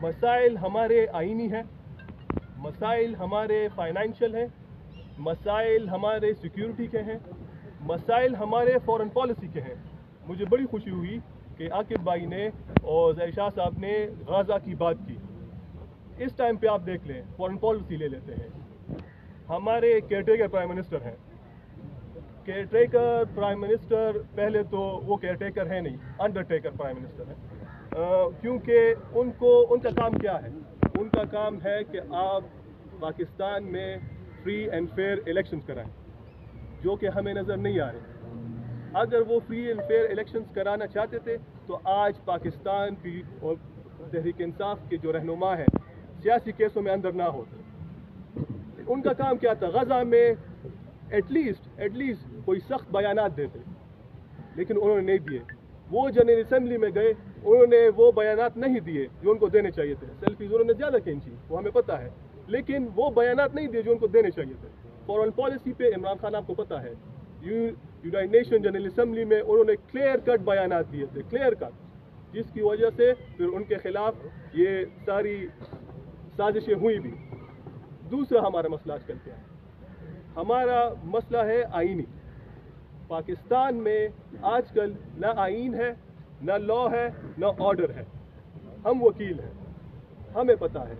मसाइल हमारे आईनी हैं, मसाइल हमारे फाइनेंशियल हैं, मसाइल हमारे सिक्योरिटी के हैं, मसाइल हमारे फॉरेन पॉलिसी के हैं। मुझे बड़ी खुशी हुई कि आकिब भाई ने और ज़ैर शाह साहब ने गाज़ा की बात की। इस टाइम पे आप देख लें, फॉरेन पॉलिसी ले लेते हैं। हमारे केयरटेकर प्राइम मिनिस्टर हैं। केयरटेकर प्राइम मिनिस्टर पहले तो वो केयरटेकर है नहीं, अंडरटेकर प्राइम मिनिस्टर है, क्योंकि उनका काम क्या है? उनका काम है कि आप पाकिस्तान में फ्री एंड फेयर इलेक्शंस कराएं, जो कि हमें नज़र नहीं आ रहे। अगर वो फ्री एंड फेयर इलेक्शंस कराना चाहते थे तो आज पाकिस्तान की और तहरीक इंसाफ के जो रहनुमा हैं सियासी केसों में अंदर ना होते। उनका काम क्या था? गज़ा में एटलीस्ट कोई सख्त बयानात देते, लेकिन उन्होंने नहीं दिए। वो जनरल असेंबली में गए, उन्होंने वो बयानात नहीं दिए जो उनको देने चाहिए थे। सेल्फीज उन्होंने ज़्यादा खींची, वो हमें पता है, लेकिन वो बयानात नहीं दिए जो उनको देने चाहिए थे। फॉरेन पॉलिसी पे इमरान खान आपको पता है, यूनाइटेड नेशन जनरल असेंबली में उन्होंने क्लियर कट बयानात दिए थे, क्लियर कट, जिसकी वजह से फिर उनके खिलाफ ये सारी साजिशें हुई भी। दूसरा हमारा मसला आजकल क्या है? हमारा मसला है आईनी। पाकिस्तान में आजकल ना आईन है, ना लॉ है, ना ऑर्डर है। हम वकील हैं, हमें पता है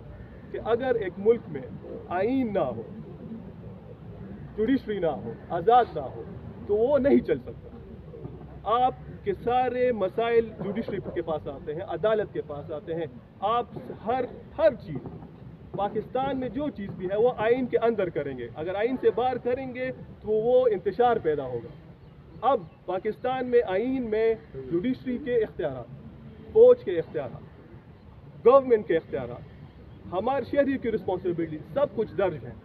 कि अगर एक मुल्क में आईन ना हो, जुडिशरी ना हो, आज़ाद ना हो, तो वो नहीं चल सकता। आपके सारे मसाइल जुडिशरी के पास आते हैं, अदालत के पास आते हैं। आप हर चीज़ पाकिस्तान में जो चीज़ भी है वो आइन के अंदर करेंगे। अगर आइन से बाहर करेंगे तो वो इंतशार पैदा होगा। अब पाकिस्तान में आइन में जुडिशरी के इख्तियारात, फौज के इख्तियारात, गवर्नमेंट के इख्तियारात, हमारे शहरी की रिस्पॉन्सिबिलिटी, सब कुछ दर्ज है।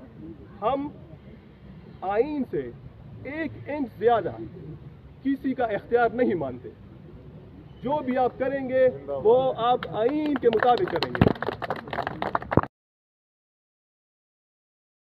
हम आइन से 1 इंच ज़्यादा किसी का इख्तियार नहीं मानते। जो भी आप करेंगे वो आप आइन के मुताबिक करेंगे।